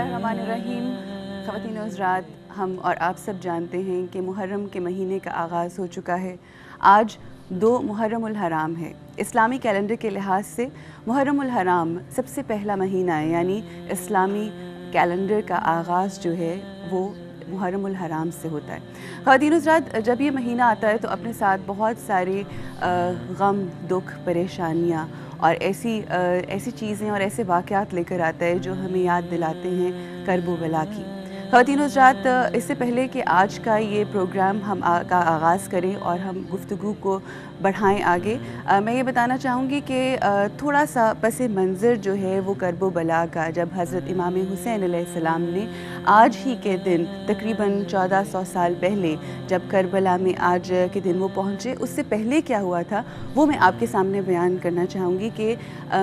बिस्मिल्लाहिर्रहमानिर्रहीम। ख़वातीन और हज़रात, हम और आप सब जानते हैं कि मुहर्रम के महीने का आगाज़ हो चुका है। आज 2 मुहर्रमुल हराम है। इस्लामी कैलेंडर के लिहाज से मुहर्रमुल हराम सबसे पहला महीना है, यानी इस्लामी कैलेंडर का आगाज़ जो है वो मुहर्रमुल हराम से होता है। ख़वातीन और हज़रात, जब ये महीना आता है तो अपने साथ बहुत सारे गम, दुख, परेशानियाँ और ऐसी चीज़ें और ऐसे वाक़यात लेकर आता है जो हमें याद दिलाते हैं कर्ब व बला की। ख़वातीन और हज़रात, इससे पहले कि आज का ये प्रोग्राम का आगाज़ करें और हम गुफ्तगू को बढ़ाएं आगे, मैं ये बताना चाहूँगी कि थोड़ा सा पस मंज़र जो है वो कर्ब व बला का, जब हज़रत इमाम हुसैन अलैहिस्सलाम ने आज ही के दिन तकरीबन 1400 साल पहले जब करबला में आज के दिन वो पहुँचे, उससे पहले क्या हुआ था वो मैं आपके सामने बयान करना चाहूँगी कि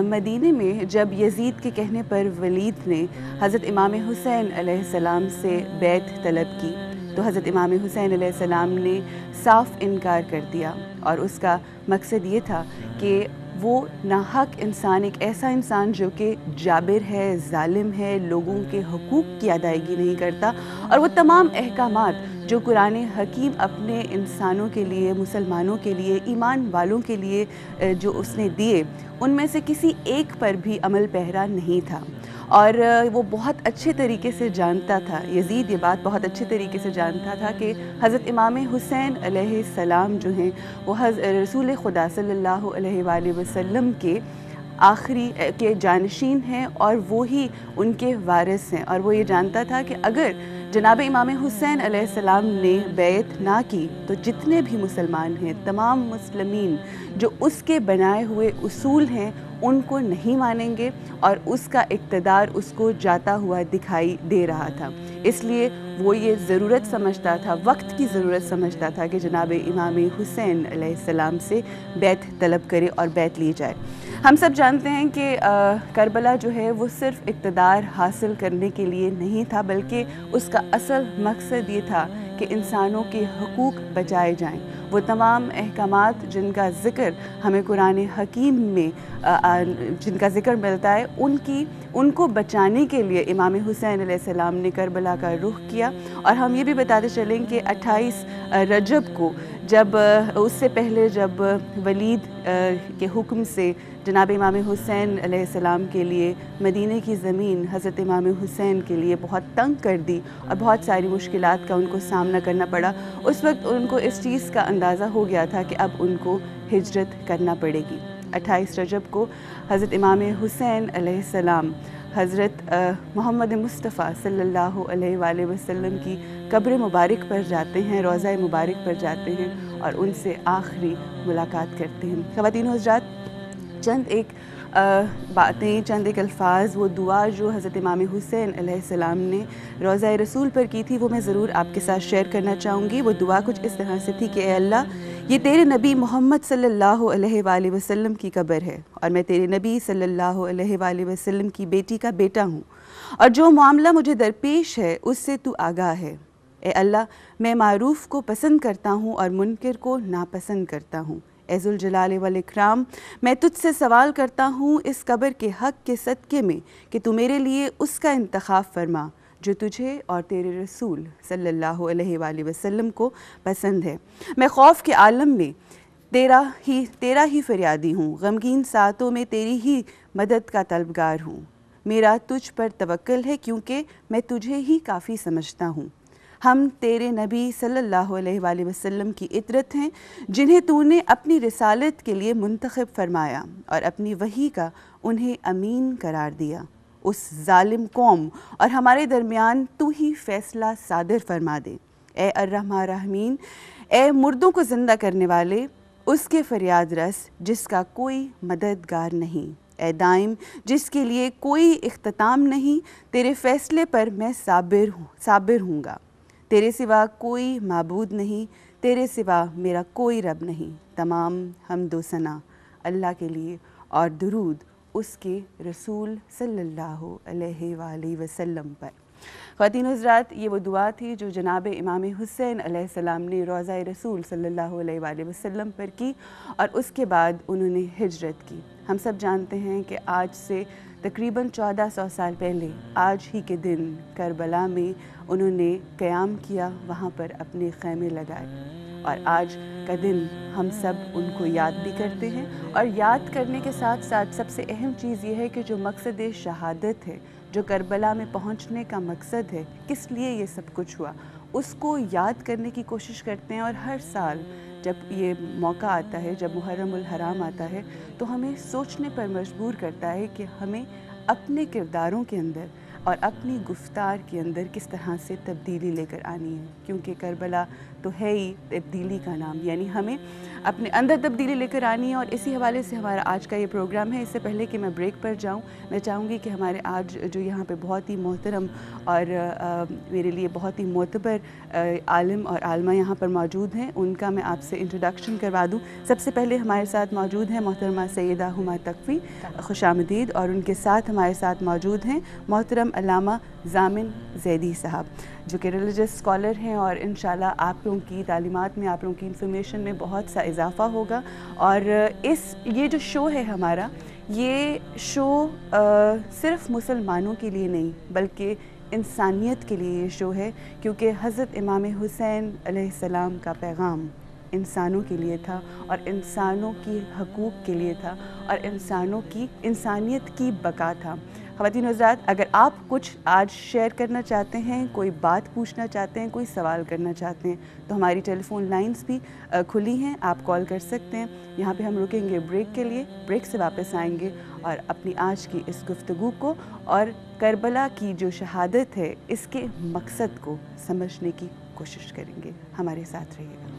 मदीने में जब यज़ीद के कहने पर वलीद ने हज़रत इमाम हुसैन अलैहिस्सलाम से बैत तलब की तो हज़रत इमाम हुसैन अलैहिस्सलाम ने साफ़ इनकार कर दिया, और उसका मकसद ये था कि वो नाहक इंसान, एक ऐसा इंसान जो कि जाबिर है, ज़ालिम है, लोगों के हकूक़ की अदायगी नहीं करता, और वो तमाम अहकामात जो कुरान हकीम अपने इंसानों के लिए, मुसलमानों के लिए, ईमान वालों के लिए जो उसने दिए, उनमें से किसी एक पर भी अमल पैरा नहीं था। और वो बहुत अच्छे तरीके से जानता था, यज़ीद ये बात बहुत अच्छे तरीके से जानता था कि हज़रत इमाम हुसैन अलैहिस्सलाम जो हैं वो रसूल खुदा सल्लल्लाहु अलैहि वसल्लम के आखिरी के जानशीन हैं और वो ही उनके वारिस हैं। और वो ये जानता था कि अगर जनाब इमाम हुसैन अलैहिस्सलाम ने बैत ना की तो जितने भी मुसलमान हैं, तमाम मुस्लिमीन जो उसके बनाए हुए उसूल हैं उनको नहीं मानेंगे, और उसका इक़्तिदार उसको जाता हुआ दिखाई दे रहा था। इसलिए वो ये ज़रूरत समझता था, वक्त की ज़रूरत समझता था कि जनाब इमाम हुसैन अलैहिस्सलाम से बैत तलब करे और बैत ली जाए। हम सब जानते हैं कि करबला जो है वो सिर्फ़ इक़्तिदार हासिल करने के लिए नहीं था, बल्कि उसका असल मकसद ये था कि इंसानों के हकूक़ बचाए जाएं। वो तमाम अहकामात जिनका ज़िक्र हमें कुरान हकीम में जिनका ज़िक्र मिलता है, उनको बचाने के लिए इमाम हुसैन अलैहिस्सलाम ने करबला का रुख किया। और हम ये भी बताते चलें कि 28 रजब को, जब उससे पहले जब वलीद के हुक्म से जनाब इमाम हुसैन अलैहिस्सलाम के लिए मदीने की ज़मीन हज़रत इमाम हुसैन के लिए बहुत तंग कर दी और बहुत सारी मुश्किलात का उनको सामना करना पड़ा, उस वक्त उनको इस चीज़ का अंदाज़ा हो गया था कि अब उनको हिजरत करना पड़ेगी। 28 रजब को हज़रत इमाम हुसैन अलैहिस्सलाम हज़रत मोहम्मद मुस्तफ़ा सल्लल्लाहु अलैहि वसल्लम की कब्र मुबारक पर जाते हैं, रोज़ा मुबारक पर जाते हैं और उनसे आखिरी मुलाकात करते हैं। ख़वातीन और हज़रात, चंद एक बातें, चंद एक अल्फाज, वो दुआ जो हज़रत इमाम हुसैन अलैहिस्सलाम ने रोज़ा रसूल पर की थी वो मैं ज़रूर आपके साथ शेयर करना चाहूँगी। वो दुआ कुछ इस तरह से थी कि ए अल्लाह, ये तेरे नबी मोहम्मद सल्लल्लाहु अलैहि वसल्लम की कब्र है और मैं तेरे नबी सल्लल्लाहु अलैहि वसल्लम की बेटी का बेटा हूँ, और जो मामला मुझे दरपेश है उससे तू आगाह है। ए अल्लाह, मैं मारूफ़ को पसंद करता हूँ और मुनकर को नापसंद करता हूँ। ए ज़ुल जलाल वल इकराम, मैं तुझसे सवाल करता हूँ इस कब्र के हक़ के सदक़े में कि तू मेरे लिए उसका इंतखाब फरमा जो तुझे और तेरे रसूल सल्लल्लाहु अलैहि वसल्लम को पसंद है। मैं खौफ के आलम में तेरा ही फरियादी हूँ, गमगीन सातों में तेरी ही मदद का तलबगार हूँ। मेरा तुझ पर तवक्ल है क्योंकि मैं तुझे ही काफ़ी समझता हूँ। हम तेरे नबी सल्लल्लाहु अलैहि वसल्लम की इतरत हैं जिन्हें तूने अपनी रिसालत के लिए मुंतखब फरमाया और अपनी वही का उन्हें अमीन करार दिया। उस जालिम कौम और हमारे दरमियान तू ही फ़ैसला सादिर फरमा दे। ए अर्रहमान रहीम, ए मुर्दों को ज़िंदा करने वाले, उसके फरियाद रस जिसका कोई मददगार नहीं। ए दाइम, जिसके लिए कोई इख्तिताम नहीं, तेरे फ़ैसले पर मैं साबिर हूँगा। तेरे सिवा कोई माबूद नहीं, तेरे सिवा मेरा कोई रब नहीं। तमाम हम्द व सना अल्लाह के लिए और दुरूद उसके रसूल सल्लल्लाहु अलैहि वसल्लम पर। ख़वातीन और हज़रात, ये वो दुआ थी जो जनाब इमाम हुसैन अलैहिस्सलाम ने रोज़ा रसूल सल्लल्लाहु अलैहि वसल्लम पर की और उसके बाद उन्होंने हिजरत की। हम सब जानते हैं कि आज से تقریباً 1400 سال پہلے آج ہی کے دن کربلا میں انہوں نے قیام کیا، وہاں پر اپنے خیمے لگائے، اور آج کا دن ہم سب ان کو یاد بھی کرتے ہیں۔ اور یاد کرنے کے ساتھ ساتھ سب سے اہم چیز یہ ہے کہ جو مقصد شہادت ہے، جو کربلا میں پہنچنے کا مقصد ہے، کس لیے یہ سب کچھ ہوا، اس کو یاد کرنے کی کوشش کرتے ہیں۔ اور ہر سال جب یہ موقع آتا ہے، جب محرم الحرام آتا ہے، تو ہمیں سوچنے پر مجبور کرتا ہے کہ ہمیں اپنے کرداروں کے اندر اور اپنی گفتار کے اندر کس طرح سے تبدیلی لے کر آنی ہے، کیونکہ کربلا تو ہے ہی تبدیلی کا نام، یعنی ہمیں اپنے اندر تبدیلی لے کر آنی ہے۔ اور اسی حوالے سے ہمارا آج کا یہ پروگرام ہے۔ اس سے پہلے کہ میں بریک پر جاؤں، میں چاہوں گی کہ ہمارے آج جو یہاں پہ بہت ہی محترم اور میرے لیے بہت ہی معتبر عالم اور عالمہ یہاں پر موجود ہیں، ان کا میں آپ سے انٹروڈکشن کروا دوں۔ سب سے پہلے ہمارے ساتھ موجود ہیں محترمہ سیدہ ہما تقوی، خوش آمدید، اور ان کے ساتھ ہمارے ساتھ موجود ہیں محترم علامہ ضامن زیدی صاحب، جو کہ ریلیجس اسکالر ہیں، اور انشاءاللہ آپ لوگوں کی تعلیمات میں، آپ لوگوں کی انفارمیشن میں بہت سا اضافہ ہوگا۔ اور یہ جو شو ہے ہمارا، یہ شو صرف مسلمانوں کے لیے نہیں بلکہ انسانیت کے لیے یہ شو ہے، کیونکہ حضرت امام حسین علیہ السلام کا پیغام انسانوں کے لیے تھا، اور انسانوں کی حقوق کے لیے تھا، اور انسانیت کی بقا تھا۔ خواتین و حضرات، اگر آپ کچھ آج شیئر کرنا چاہتے ہیں، کوئی بات پوچھنا چاہتے ہیں، کوئی سوال کرنا چاہتے ہیں، تو ہماری ٹیلی فون لائنز بھی کھلی ہیں، آپ کال کر سکتے ہیں۔ یہاں پہ ہم رکیں گے بریک کے لیے، بریک سے واپس آئیں گے اور اپنی آج کی اس گفتگو کو اور کربلا کی جو شہادت ہے، اس کے مقصد کو سمجھنے کی کوشش کریں گے۔ ہمارے ساتھ رہیے گا۔